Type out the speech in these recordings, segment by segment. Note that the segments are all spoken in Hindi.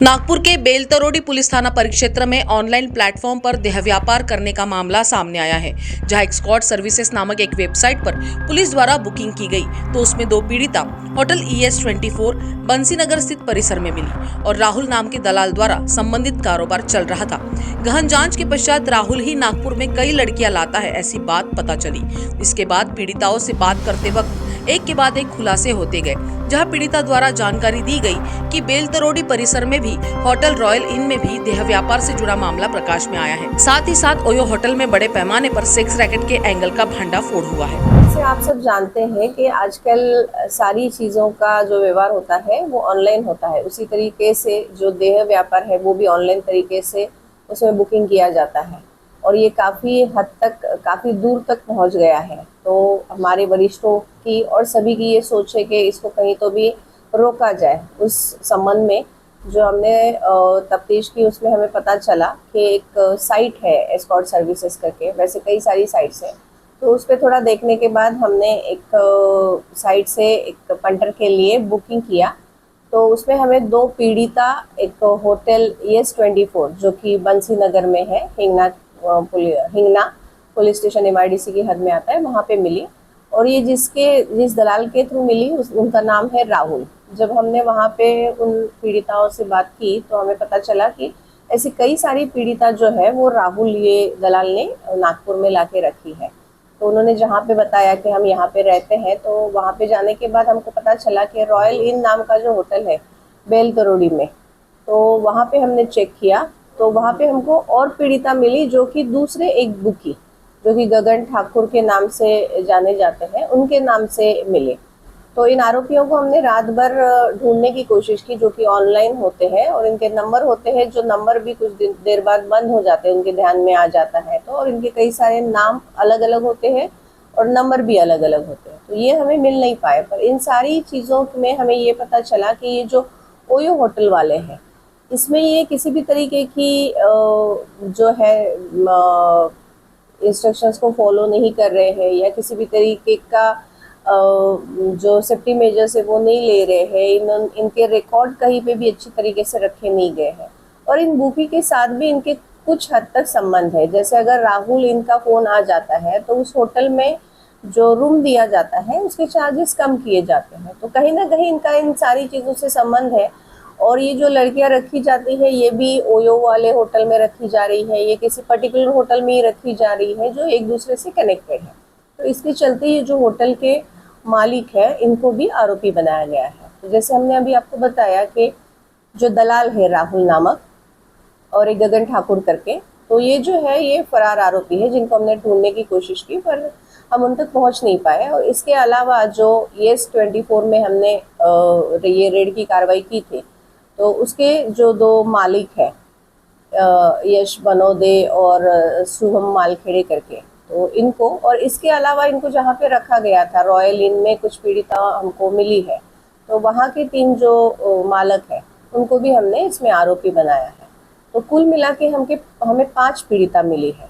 नागपुर के बेलतरोड़ी पुलिस थाना परिक्षेत्र में ऑनलाइन प्लेटफॉर्म पर देह व्यापार करने का मामला सामने आया है, जहां एस्कॉर्ट सर्विसेज नामक एक वेबसाइट पर पुलिस द्वारा बुकिंग की गई तो उसमें दो पीड़िता होटल ES24 बंसीनगर स्थित परिसर में मिली और राहुल नाम के दलाल द्वारा संबंधित कारोबार चल रहा था। गहन जांच के पश्चात राहुल ही नागपुर में कई लड़कियां लाता है, ऐसी बात पता चली। इसके बाद पीड़िताओं से बात करते वक्त एक के बाद एक खुलासे होते गए, जहां पीड़िता द्वारा जानकारी दी गई कि बेलतरोड़ी परिसर में भी होटल रॉयल इन में भी देह व्यापार से जुड़ा मामला प्रकाश में आया है। साथ ही साथ ओयो होटल में बड़े पैमाने पर सेक्स रैकेट के एंगल का भंडाफोड़ हुआ है। जैसे आप सब जानते हैं कि आजकल सारी चीज़ों का जो व्यवहार होता है वो ऑनलाइन होता है, उसी तरीके से जो देह व्यापार है वो भी ऑनलाइन तरीके से उसमें बुकिंग किया जाता है और ये काफ़ी हद तक काफ़ी दूर तक पहुंच गया है। तो हमारे वरिष्ठों की और सभी की ये सोच है कि इसको कहीं तो भी रोका जाए। उस संबंध में जो हमने तफ्तीश की उसमें हमें पता चला कि एक साइट है एस्कॉर्ट सर्विसेज करके, वैसे कई सारी साइट्स हैं, तो उस पर थोड़ा देखने के बाद हमने एक साइट से एक पंटर के लिए बुकिंग किया। तो उसमें हमें दो पीड़िता एक होटल ES24 जो कि बंसी नगर में है, हिंगना पुलिस स्टेशन MIDC की हद में आता है, वहाँ पे मिली। और ये जिस दलाल के थ्रू मिली उनका नाम है राहुल। जब हमने वहाँ पे उन पीड़िताओं से बात की तो हमें पता चला कि ऐसी कई सारी पीड़िता जो है वो राहुल ये दलाल ने नागपुर में लाके रखी है। तो उन्होंने जहाँ पे बताया कि हम यहाँ पे रहते हैं, तो वहाँ पे जाने के बाद हमको पता चला कि रॉयल इन नाम का जो होटल है बेलतरोड़ी में, तो वहाँ पे हमने चेक किया तो वहाँ पे हमको और पीड़िता मिली जो कि दूसरे एक बुकी जो कि गगन ठाकुर के नाम से जाने जाते हैं, उनके नाम से मिले। तो इन आरोपियों को हमने रात भर ढूंढने की कोशिश की, जो कि ऑनलाइन होते हैं और इनके नंबर होते हैं, जो नंबर भी कुछ देर बाद बंद हो जाते हैं, उनके ध्यान में आ जाता है। तो और इनके कई सारे नाम अलग अलग होते हैं और नंबर भी अलग अलग होते हैं, तो ये हमें मिल नहीं पाए। पर इन सारी चीज़ों में हमें ये पता चला कि ये जो ओयो होटल वाले हैं, इसमें ये किसी भी तरीके की जो है इंस्ट्रक्शंस को फॉलो नहीं कर रहे हैं या किसी भी तरीके का जो सेफ्टी मेजर्स है वो नहीं ले रहे हैं। इनके रिकॉर्ड कहीं पे भी अच्छी तरीके से रखे नहीं गए हैं और इन बुकी के साथ भी इनके कुछ हद तक संबंध है। जैसे अगर राहुल इनका फ़ोन आ जाता है तो उस होटल में जो रूम दिया जाता है उसके चार्जेस कम किए जाते हैं, तो कहीं ना कहीं इनका इन सारी चीज़ों से संबंध है। और ये जो लड़कियां रखी जाती है ये भी ओयो वाले होटल में रखी जा रही है, ये किसी पर्टिकुलर होटल में ही रखी जा रही है जो एक दूसरे से कनेक्टेड है। तो इसके चलते ये जो होटल के मालिक है इनको भी आरोपी बनाया गया है। तो जैसे हमने अभी आपको बताया कि जो दलाल है राहुल नामक और एक गगन ठाकुर करके, तो ये जो है ये फरार आरोपी है जिनको हमने ढूंढने की कोशिश की पर हम उन तक पहुंच नहीं पाए। और इसके अलावा जो ES24 में हमने ये रेड की कार्रवाई की थी, तो उसके जो दो मालिक हैं यश बनोदे और शुभम मालखेड़े करके, तो इनको और इसके अलावा इनको जहाँ पे रखा गया था रॉयल इन में कुछ पीड़िता हमको मिली है, तो वहाँ के 3 जो मालक हैं उनको भी हमने इसमें आरोपी बनाया है। तो कुल मिला के हमें 5 पीड़िता मिली है।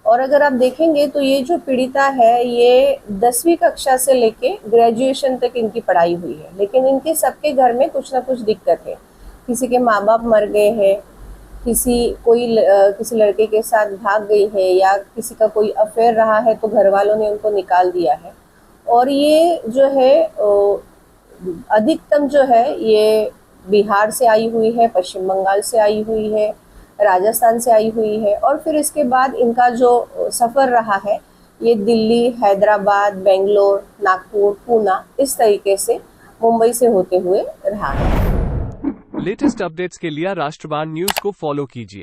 और अगर आप देखेंगे तो ये जो पीड़िता है ये 10वीं कक्षा से लेके ग्रेजुएशन तक इनकी पढ़ाई हुई है, लेकिन इनके सबके घर में कुछ ना कुछ दिक्कत है। किसी के माँ बाप मर गए हैं, किसी लड़के के साथ भाग गई है या किसी का कोई अफेयर रहा है तो घर वालों ने उनको निकाल दिया है। और ये जो है अधिकतम जो है ये बिहार से आई हुई है, पश्चिम बंगाल से आई हुई है, राजस्थान से आई हुई है। और फिर इसके बाद इनका जो सफ़र रहा है ये दिल्ली, हैदराबाद, बेंगलोर, नागपुर, पूना, इस तरीके से मुंबई से होते हुए रहा है। लेटेस्ट अपडेट्स के लिए राष्ट्रवान न्यूज़ को फॉलो कीजिए।